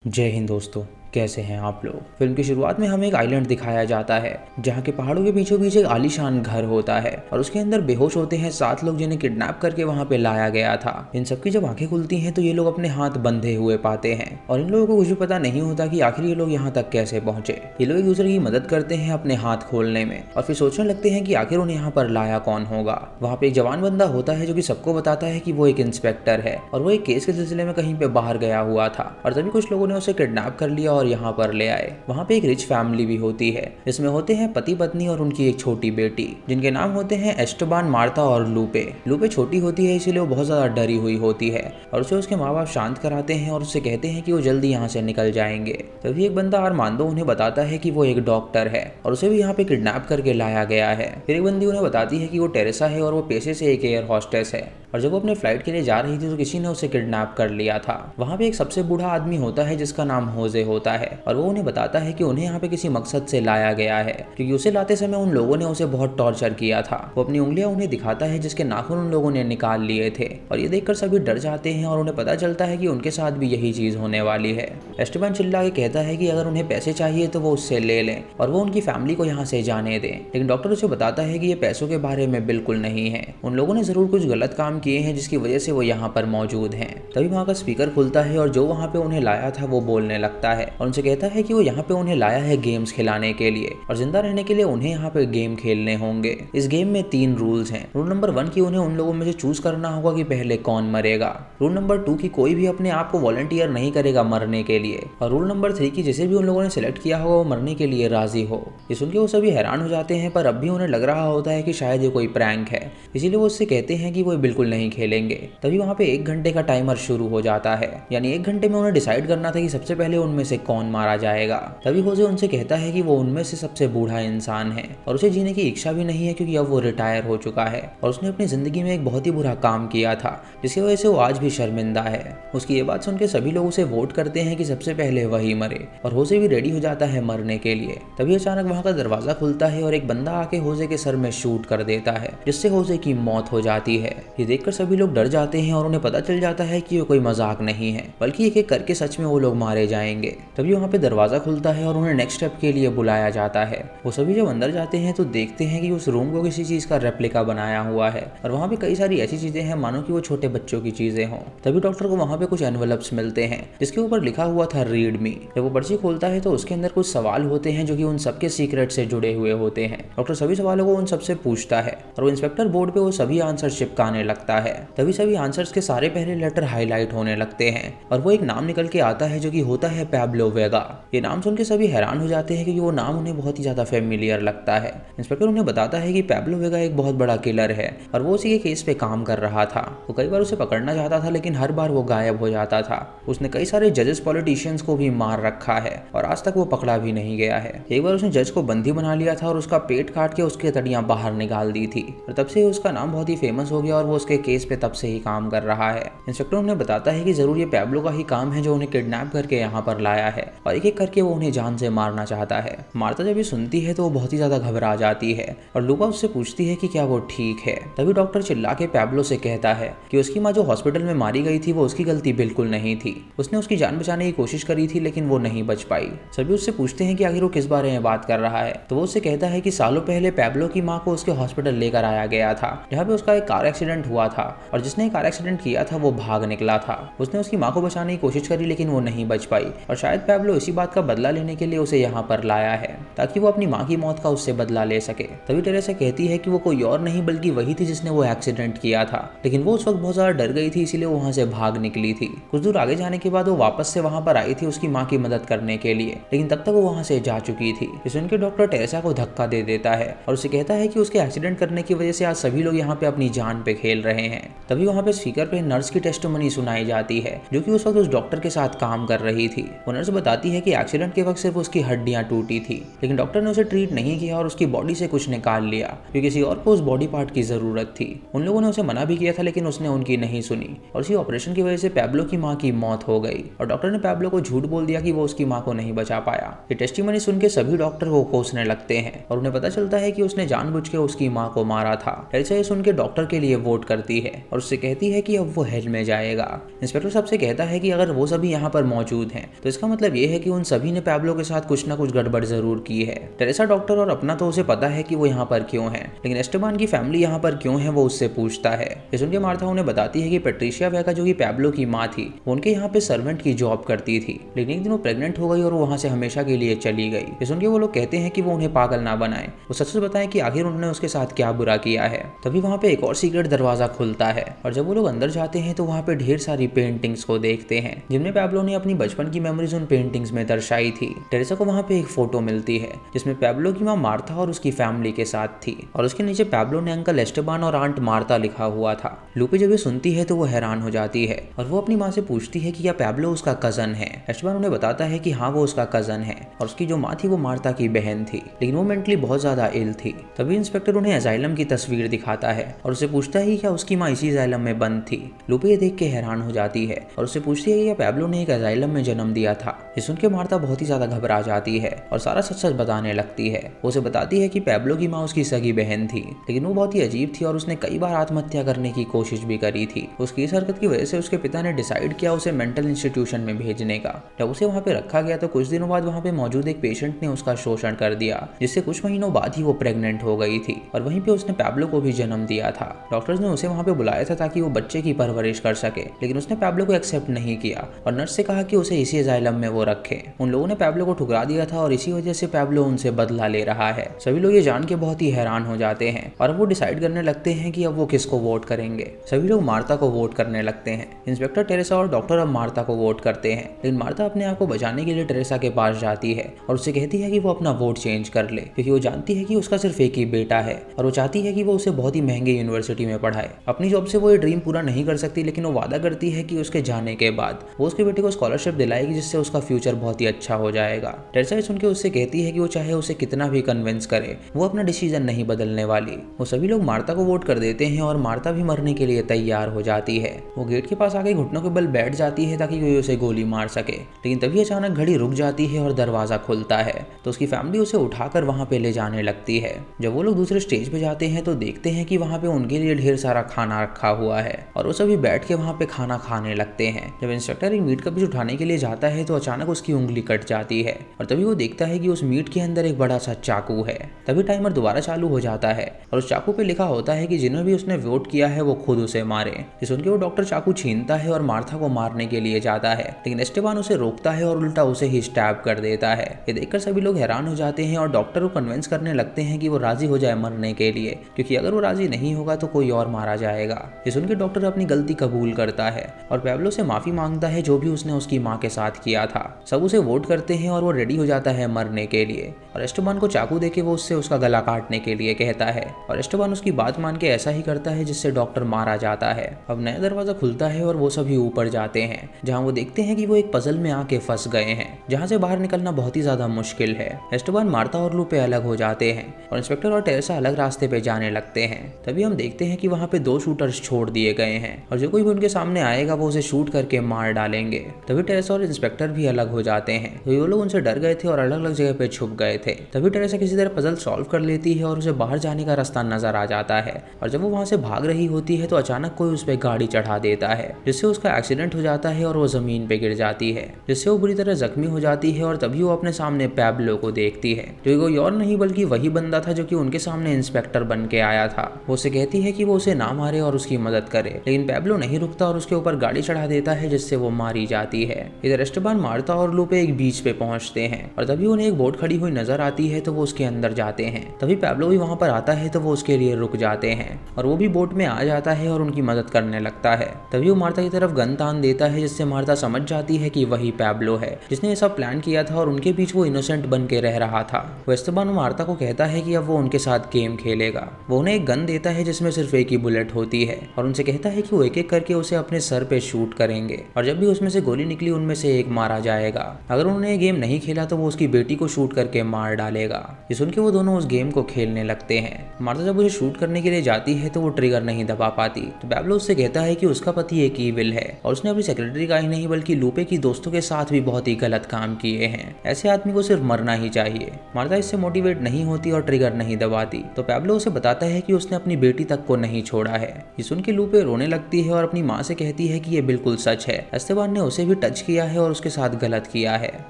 जय हिंद दोस्तों, कैसे हैं आप लोग। फिल्म की शुरुआत में हमें एक आइलैंड दिखाया जाता है जहाँ के पहाड़ों के बीचों बीच एक आलीशान घर होता है और उसके अंदर बेहोश होते हैं 7 लोग जिन्हें किडनैप करके वहाँ पे लाया गया था। इन सबकी जब आंखें खुलती हैं तो ये लोग अपने हाथ बंधे हुए पाते हैं और इन लोगों को कुछ भी पता नहीं होता कि आखिर ये लोग यहाँ तक कैसे पहुंचे। ये लोग एक दूसरे की मदद करते हैं अपने हाथ खोलने में और फिर सोचने लगते हैं कि आखिर उन्हें यहाँ पर लाया कौन होगा। वहाँ पे एक जवान बंदा होता है जो कि सबको बताता है कि वो एक इंस्पेक्टर है और वो एक केस के सिलसिले में कहीं पे बाहर गया हुआ था और तभी कुछ लोगों ने उसे किडनैप कर लिया और यहाँ पर ले आए। वहाँ पे एक रिच फैमिली भी होती है जिसमें होते हैं पति पत्नी और उनकी एक छोटी बेटी जिनके नाम होते हैं एस्टेबान, मार्ता और लूपे। लूपे छोटी होती है इसीलिए वो बहुत ज्यादा डरी हुई होती है और उसे उसके माँ बाप शांत कराते हैं और उससे कहते हैं कि वो जल्दी यहाँ से निकल जाएंगे। तभी एक बंदा आरमांदो उन्हें बताता है कि वो एक डॉक्टर है और उसे भी यहाँ पे किडनैप करके लाया गया है। फिर एक बंदी उन्हें बताती है कि वो टेरेसा है और वो पेशे से एक एयर हॉस्टेस है और जब वो अपने फ्लाइट के लिए जा रही थी तो किसी ने उसे किडनैप कर लिया था। वहाँ पे एक सबसे बूढ़ा आदमी होता है जिसका नाम होजे होता है और वो उन्हें बताता है कि उन्हें यहाँ पे किसी मकसद से लाया गया है क्योंकि उसे लाते समय उन लोगों ने उसे बहुत टॉर्चर किया था। वो अपनी उंगलियां उन्हें दिखाता है जिसके नाखून उन लोगों ने निकाल लिए थे और ये देखकर सभी डर जाते हैं और उन्हें पता चलता है कि उनके साथ भी यही चीज होने वाली है। एस्टेबान चिल्ला के कहता है कि अगर उन्हें पैसे चाहिए तो वो उससे ले लें और वो उनकी फैमिली को यहाँ से जाने दें, लेकिन डॉक्टर उसे बताता है कि ये पैसों के बारे में बिल्कुल नहीं है। उन लोगों ने जरूर कुछ गलत काम किए हैं जिसकी वजह से वो यहाँ पर मौजूद हैं। तभी वहाँ का स्पीकर खुलता है और जो वहाँ पे उन्हें लाया था वो बोलने लगता है और उनसे कहता है कि वो यहाँ पे उन्हें लाया है गेम्स खिलाने के लिए और जिंदा रहने के लिए उन्हें यहाँ पे गेम खेलने होंगे। इस गेम में 3 रूल्स हैं। रूल नंबर 1 की उन्हें उन लोगों में से चूज करना होगा कि पहले कौन मरेगा। रूल नंबर 2 की कोई भी अपने आप को वॉलंटियर नहीं करेगा मरने के लिए और रूल नंबर 3 की जिसे भी उन लोगों ने सिलेक्ट किया होगा वो मरने के लिए राजी हो। ये सुन के वो सभी हैरान हो जाते हैं पर अब भी उन्हें लग रहा होता है कि शायद ये कोई प्रैंक है, इसीलिए वो उससे कहते हैं कि वो बिल्कुल नहीं खेलेंगे। तभी वहाँ पे 1 घंटे का टाइमर शुरू हो जाता है, यानी 1 घंटे में उन्हें डिसाइड करना था कि सबसे पहले उनमें से कौन मारा जाएगा। तभी होजे उनसे कहता है कि वो उनमें से सबसे बूढ़ा इंसान है और उसे जीने की इच्छा भी नहीं है क्योंकि अब वो रिटायर हो चुका है और उसने अपनी जिंदगी में एक बहुत ही बुरा काम किया था जिसकी वजह से वो आज भी शर्मिंदा है। उसकी ये बात सुनकर सभी लोग उसे वोट करते हैं कि सबसे पहले वही मरे और होजे भी रेडी हो जाता है मरने के लिए। तभी अचानक वहाँ का दरवाजा खुलता है और एक बंदा आके होजे के सर में शूट कर देता है जिससे होजे की मौत हो जाती है। ये देखकर सभी लोग डर जाते हैं और उन्हें पता चल जाता है कि ये कोई मजाक नहीं है बल्कि एक एक करके सच में वो लोग मारे जाएंगे। तभी वहाँ पे दरवाजा खुलता है और उन्हें नेक्स्ट स्टेप के लिए बुलाया जाता है। वो सभी जब अंदर जाते हैं तो देखते हैं कि उस रूम को किसी चीज का रेप्लिका बनाया हुआ है और वहाँ पे कई सारी ऐसी चीजें हैं मानो कि वो छोटे बच्चों की चीजें हों। तभी डॉक्टर को वहाँ पे कुछ एनवेलप्स मिलते हैं जिसके ऊपर लिखा हुआ था रीड मी। जब वो पर्ची खोलता है तो उसके अंदर कुछ सवाल होते हैं जो कि उन सबके सीक्रेट से जुड़े हुए होते हैं। डॉक्टर सभी सवालों को उन सबसे पूछता है और वो इंस्पेक्टर बोर्ड पे वो सभी आंसर चिपकाने लगता है। तभी सभी आंसर्स के सारे पहले लेटर हाईलाइट होने लगते हैं और वो एक नाम निकल के आता है जो कि होता है पैब्लो वेगा। ये नाम सुन के सभी हैरान हो जाते हैं क्योंकि वो नाम उन्हें बहुत ही ज्यादा फेमिलियर लगता है। इंस्पेक्टर उन्हें बताता है कि पैब्लो वेगा एक बहुत बड़ा किलर है और वो उसी के केस पे काम कर रहा था। वो कई बार उसे पकड़ना चाहता था लेकिन हर बार वो गायब हो जाता था। उसने कई सारे जजेस, पॉलिटिशियंस को भी मार रखा है और आज तक वो पकड़ा भी नहीं गया है। एक बार उसने जज को बंदी बना लिया था और उसका पेट काट के उसके तड़ियां बाहर निकाल दी थी और तब से उसका नाम बहुत ही फेमस हो गया और वो उसके केस पे तब से ही काम कर रहा है। इंस्पेक्टर उन्हें बताता है कि जरूर ये पैब्लो का ही काम है जो उन्हें किडनैप करके यहाँ पर लाया है और एक एक करके वो उन्हें जान से मारना चाहता है। मार्ता जब ये सुनती है तो वो बहुत ही ज्यादा घबरा जाती है और लूपा उससे पूछती है कि क्या वो ठीक है। तभी डॉक्टर चिल्ला के पैब्लो से कहता है कि उसकी माँ जो हॉस्पिटल में मारी गई थी वो उसकी गलती बिल्कुल नहीं थी। उसने उसकी जान बचाने की कोशिश करी थी लेकिन वो नहीं बच पाई। सभी उससे पूछते हैं कि आखिर वो किस बारे में बात कर रहा है तो वो उससे कहता है कि सालों पहले पैब्लो की माँ को उसके हॉस्पिटल लेकर आया गया था जहाँ पे उसका एक कार एक्सीडेंट हुआ था और जिसने कार एक्सीडेंट किया था वो भाग निकला था। उसने उसकी माँ को बचाने की कोशिश करी लेकिन वो नहीं बच पाई और शायद पैब्लो इसी बात का बदला लेने के लिए उसे यहाँ पर लाया है ताकि वो अपनी माँ की मौत का उससे बदला ले सके। तभी टेरेसा कहती है कि वो कोई और नहीं बल्कि वही थी जिसने वो एक्सीडेंट किया था, लेकिन वो उस वक्त बहुत ज्यादा डर गई थी इसीलिए वो वहाँ से भाग निकली थी। कुछ दूर आगे जाने के बाद वो वापस से वहाँ पर आई थी उसकी माँ की मदद करने के लिए, लेकिन तब तक वो वहाँ से जा चुकी थी। इस सुनकर डॉक्टर टेरेसा को धक्का दे देता है और उसे कहता है कि उसके एक्सीडेंट करने की वजह से आज सभी लोग यहाँ पे अपनी जान पे खेल रहे हैं। तभी वहाँ पे स्पीकर पे नर्स की टेस्टिमनी सुनाई जाती है जो कि उस वक्त उस डॉक्टर के साथ काम कर रही थी। वो नर्स बताती है कि एक्सीडेंट के वक्त सिर्फ उसकी हड्डियां टूटी थी लेकिन डॉक्टर ने उसे ट्रीट नहीं किया और उसकी बॉडी से कुछ निकाल लिया क्योंकि किसी और को उस बॉडी पार्ट की जरूरत थी। उन लोगों ने उसे मना भी किया था लेकिन उसने उनकी नहीं सुनी और इसी ऑपरेशन की वजह से पैब्लो की माँ की मौत हो गई और डॉक्टर ने पैब्लो को झूठ बोल दिया कि वो उसकी माँ को नहीं बचा पाया। ये टेस्टिमनी सुन के सभी डॉक्टर को कोसने लगते हैं और उन्हें पता चलता है कि उसने जानबूझ के उसकी माँ को मारा था। ऐसे ही सुन के डॉक्टर के लिए वोट कर करती है और उससे कहती है कि अब वो हेल में जाएगा। इंस्पेक्टर सबसे कहता है कि अगर वो सभी यहाँ पर मौजूद हैं तो इसका मतलब ये है कि उन सभी ने पैब्लो के साथ कुछ ना कुछ गड़बड़ जरूर की है। टेरेसा डॉक्टर और अपना तो उसे पता है कि वो यहाँ पर क्यों है, लेकिन एस्टेबान की फैमिली यहाँ पर क्यों है वो उससे पूछता है। ये सुन के मार्था उन्हें बताती है कि पेट्रिशिया वेका जो कि पैब्लो की माँ थी वो उनके यहाँ पे सर्वेंट की जॉब करती थी, लेकिन एक दिन वो प्रेग्नेंट हो गई और वो वहाँ से हमेशा के लिए चली गई। ये सुन के वो लोग कहते हैं कि वो उन्हें पागल ना बनाए, वो सच सच बताएं कि आखिर उन्होंने उसके साथ क्या बुरा किया है। तभी वहाँ पे एक और सीक्रेट दरवाजा खुलता है और जब वो लोग अंदर जाते हैं तो वहाँ पे ढेर सारी पेंटिंग्स को देखते हैं जिनमें पैब्लो ने अपनी बचपन की मेमोरीज उन पेंटिंग्स में दर्शाई थी। टेरेसा को वहाँ पे एक फोटो मिलती है जिसमें पैब्लो की माँ मार्था और उसकी फैमिली के साथ थी और उसके नीचे पैब्लो ने अंकल एस्टेबान और आंट मार्था लिखा हुआ था। लूपे जब ये सुनती है तो वो हैरान हो जाती है और वो अपनी माँ से पूछती है कि क्या पैब्लो उसका कजन है। एस्टेबान उन्हें बताता है कि हाँ वो उसका कजन है और उसकी जो माँ थी वो मार्था की बहन थी, लेकिन वो मेंटली बहुत ज्यादा इल थी। तभी इंस्पेक्टर उन्हें अजाइलम की तस्वीर दिखाता है और उसे पूछता है कि क्या उसकी माँ इसी अजाइलम में बंद थी। लूपे ये देख के हैरान हो जाती है और उससे पूछती है कि क्या पैब्लो ने एक अजाइलम में जन्म दिया था। ये सुन के मार्था बहुत ही ज्यादा घबरा जाती है और सारा सच सच बताने लगती है। वो उसे बताती है कि पैब्लो की माँ उसकी सगी बहन थी, लेकिन वो बहुत ही अजीब थी और उसने कई बार आत्महत्या करने की कोशिश भी करी थी। उसकी इस हरकत की वजह से उसके पिता ने डिसाइड किया उसे मेंटल इंस्टीट्यूशन में भेजने का। जब उसे वहाँ पे रखा गया तो कुछ दिनों बाद वहाँ पे मौजूद एक पेशेंट ने उसका शोषण कर दिया, जिससे कुछ महीनों बाद ही वो प्रेग्नेंट हो गई थी और वहीं पे उसने पैब्लो को भी जन्म दिया था। डॉक्टर्स ने उसे वहाँ पे बुलाया था ताकि वो बच्चे की परवरिश कर सके, लेकिन उसने पैब्लो को एक्सेप्ट नहीं किया और नर्स से कहा कि उसे इसी अजाइलम में वो रखे। उन लोगों ने पैब्लो को ठुकरा दिया था और इसी वजह से पैब्लो उनसे बदला ले रहा है। सभी लोग ये जान के बहुत ही हैरान हो जाते हैं और वो डिसाइड करने लगते हैं कि अब वो किसको वोट करेंगे। सभी लोग मार्था को वोट करने लगते हैं। इंस्पेक्टर, टेरेसा और डॉक्टर अब मार्था को वोट करते हैं, लेकिन मार्था अपने आप को बचाने के लिए टेरेसा के पास जाती है और उससे कहती है कि वो अपना वोट चेंज कर ले, क्योंकि वो जानती है कि उसका सिर्फ एक ही बेटा है और वो चाहती है कि वो उसे बहुत ही महंगे यूनिवर्सिटी में पढ़ाए। अपनी जॉब से वो ये ड्रीम पूरा नहीं कर सकती, लेकिन वो वादा करती है कि उसके जाने के बाद वो उसके बेटे को स्कॉलरशिप दिलाएगी जिससे उसका फ्यूचर बहुत ही अच्छा हो जाएगा। टेरेसा सुन के उससे कहती है कि वो चाहे उसे कितना भी कन्विंस करे वो अपना डिसीजन नहीं बदलने वाली। वो सभी लोग मार्था को वोट कर देते हैं और मार्था भी मरने के लिए तैयार हो जाती है। वो गेट के पास आके घुटनों के बल बैठ जाती है ताकि कोई उसे गोली मार सके, लेकिन तभी अचानक घड़ी रुक जाती है और दरवाजा खुलता है तो उसकी फैमिली उसे उठाकर वहां पे ले जाने लगती है। जब वो लोग दूसरे स्टेज पे जाते हैं तो देखते हैं कि वहां पे उनके लिए ढेर सारा खाना रखा हुआ है और वो सभी बैठ के वहां पे खाना खाने लगते हैं। जब इंस्पेक्टर एक मीट का पीस उठाने के लिए जाता है तो अचानक उसकी उंगली कट जाती है और तभी वो देखता है कि उस मीट के अंदर एक बड़ा सा चाकू है। तभी टाइमर दोबारा चालू हो जाता है और उस चाकू पे लिखा होता है कि जिन्हें भी उसने वोट किया है वो खुद उसे मारे। ये सुन के वो डॉक्टर चाकू छीनता है और मार्था को मारने के लिए जाता है, लेकिन एस्टेबान उसे रोकता है और उल्टा उसे ही स्टैब कर देता है। ये देखकर सभी लोग हैरान हो जाते हैं और डॉक्टर को कन्विंस करने लगते हैं कि वो राजी हो जाए मरने के लिए, क्योंकि अगर वो राजी नहीं होगा तो कोई और मारा जाएगा। ये सुन के डॉक्टर अपनी गलती कबूल करता है और पैब्लो से माफी मांगता है जो भी उसने उसकी माँ के साथ किया था। सब उसे वोट करते हैं और वो रेडी हो जाता है मरने के लिए और एस्टेबान को चाकू देके वो उससे उसका गला काटने के लिए कहता है और एस्टेबान उसकी बात मान के ऐसा ही करता है जिससे डॉक्टर मारा जाता है। अब नया दरवाजा खुलता है और वो सभी ऊपर जाते हैं, जहाँ वो देखते हैं कि वो एक पजल में आके फंस गए हैं जहाँ से बाहर निकलना बहुत ही ज्यादा मुश्किल है। एस्टेबान, मार्था और लूपे अलग हो जाते हैं और इंस्पेक्टर और टेरेसा अलग रास्ते पे जाने लगते हैं। तभी हम देखते हैं कि वहाँ पे 2 शूटर्स छोड़ दिए गए हैं और जो कोई भी उनके सामने आएगा वो उसे शूट करके मार डालेंगे। तभी टेरेसा और इंस्पेक्टर भी अलग हो जाते हैं, तो वो लोग उनसे डर गए थे और अलग अलग जगह पे छुप गए थे। तभी टेरेसा किसी तरह पजल सॉल्व कर लेती है और उसे बाहर जाने का रास्ता नजर आ जाता है और जब वो वहाँ से भाग रही होती है तो अचानक कोई उस पर गाड़ी चढ़ा देता है, जिससे उसका एक्सीडेंट हो जाता है और वो जमीन पे गिर जाती है, जिससे वो बुरी तरह जख्मी हो जाती है। और तभी वो अपने सामने पैब्लो को देखती है, जो कोई और नहीं बल्कि वही बंदा था जो कि उनके सामने इंस्पेक्टर बन के आया था। वो उसे कहती है कि वो उसे ना मारे और उसकी मदद करे, लेकिन पैब्लो नहीं रुकता और उसके ऊपर गाड़ी चढ़ा देता है, जिससे वो मारी जाती है। इधर एस्टेबान, मार्था और लूपे एक बीच पे पहुंचते हैं और तभी उन्हें एक बोट खड़ी हुई नजर आती है तो वो उसके अंदर जाते हैं। तभी पैब्लो भी वहां पर आता है तो वो उसके लिए रुक जाते हैं और वो भी बोट में आ जाता है और उनकी मदद करने लगता है। तभी वो मार्था की तरफ गन तान देता है, जिससे मार्था समझ जाती है कि वही पैब्लो है जिसने ये सब प्लान किया था और उनके बीच वो इनोसेंट बन के रह रहा था। वो एस्टेबान मार्था को कहता है कि अब वो उनके साथ गेम खेलेगा। वो उन्हें एक गन देता है जिसमें सिर्फ एक ही बुलेट होती है और उनसे कहता है कि वो एक एक करके उसे अपने सर पे शूट करेंगे और जब भी उसमें से गोली निकली उनमें से एक मारा जाएगा। अगर उन्होंने ये गेम नहीं खेला तो वो उसकी बेटी को शूट करके मार डालेगा। ये सुन के वो दोनों उस गेम को खेलने लगते हैं। मार्था जब उसे शूट करने के लिए जाती है तो वो ट्रिगर नहीं दबा पाती, तो पैब्लो उससे कहता है कि उसका पति एक ईविल है और उसने अपनी सेक्रेटरी का ही नहीं बल्कि लूपे की दोस्तों के साथ भी बहुत ही गलत काम किए हैं। ऐसे आदमी को सिर्फ मरना ही चाहिए। मार्था इससे मोटिवेट नहीं होती और ट्रिगर नहीं दबाती, तो पैब्लो उसे बताता है कि उसने अपनी बेटी तक को नहीं छोड़ा छोड़ा है। ये सुन के लूपे रोने लगती है और अपनी माँ से कहती है कि ये बिल्कुल सच है, एस्टेबान ने उसे भी टच किया है और उसके साथ गलत किया है।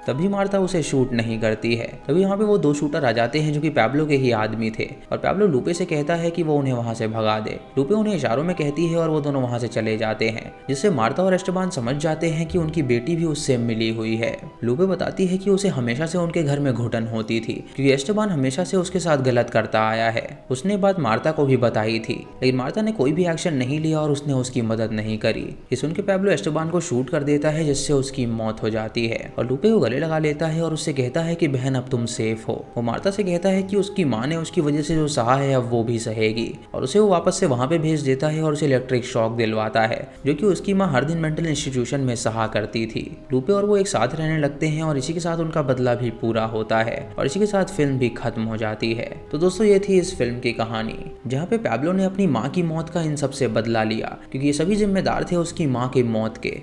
तभी मार्ता उसे शूट नहीं करती है। तभी यहाँ पे वो 2 शूटर आ जाते हैं जो कि पैब्लो के ही आदमी थे और पैब्लो लूपे से कहता है कि वो उन्हें वहां से भगा दे। लूपे उन्हें इशारों में कहती है और वो दोनों वहां से चले जाते हैं, जिससे मार्ता और एस्टेबान समझ जाते हैं कि उनकी बेटी भी उससे मिली हुई है। लूपे बताती है कि उसे हमेशा से उनके घर में घुटन होती थी क्योंकि एस्टेबान हमेशा से उसके साथ गलत करता आया है। उसने बात मार्ता को भी बताई थी, लेकिन मार्ता ने कोई भी एक्शन नहीं लिया और उसने उसकी मदद नहीं करी। ये सुन के पैब्लो एस्टेबान को शूट कर देता है, जिससे उसकी मौत हो जाती है और लूपे को गले लगा लेता है और उससे कहता है कि बहन अब तुम सेफ हो। वो मार्ता से कहता है कि उसकी माँ ने उसकी वजह से जो सहा है अब वो भी सहेगी और उसे वो वापस से वहां पे भेज देता है और उसे इलेक्ट्रिक शॉक दिलवाता है, जो कि उसकी माँ हर दिन मेंटल इंस्टीट्यूशन में सहा करती थी। लूपे और वो एक साथ रहने लगते हैं और इसी के साथ उनका बदला भी पूरा होता है और इसी के साथ फिल्म भी खत्म हो जाती है। तो दोस्तों ये थी इस फिल्म की कहानी, जहाँ पे पैब्लो ने अपनी माँ की मौत का इन सबसे बदला लिया क्योंकि ये सभी जिम्मेदार थे उसकी माँ की मौत के।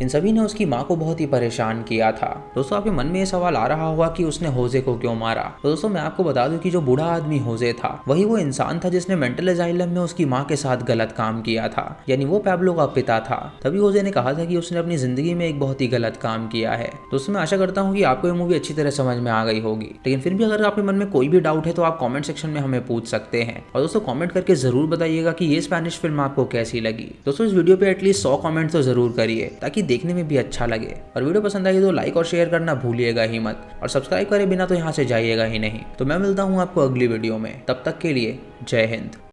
इन सभी ने उसकी माँ को बहुत ही परेशान किया था। दोस्तों आपके मन में ये सवाल आ रहा होगा कि उसने होजे को क्यों मारा। तो दोस्तों मैं आपको बता दूं कि जो बूढ़ा आदमी होजे था वही वो इंसान था जिसने मेंटल अजाइलम में उसकी माँ के साथ गलत काम किया था, यानी वो पैब्लो का पिता था। तभी होजे ने कहा था कि उसने अपनी जिंदगी में एक बहुत ही गलत काम किया है। दोस्तों मैं आशा करता हूँ कि आपको ये मूवी अच्छी तरह समझ में आ गई होगी, लेकिन फिर भी अगर आपके मन में कोई भी डाउट है तो आप कॉमेंट सेक्शन में हमें पूछ सकते हैं। और दोस्तों कॉमेंट करके जरूर बताइएगा कि ये स्पेनिश फिल्म आपको कैसी लगी। दोस्तों इस वीडियो पे एटलीस्ट 100 कॉमेंट तो जरूर करिए ताकि देखने में भी अच्छा लगे। और वीडियो पसंद आई तो लाइक और शेयर करना भूलिएगा ही मत, और सब्सक्राइब करे बिना तो यहाँ से जाइएगा ही नहीं। तो मैं मिलता हूँ आपको अगली वीडियो में, तब तक के लिए जय हिंद।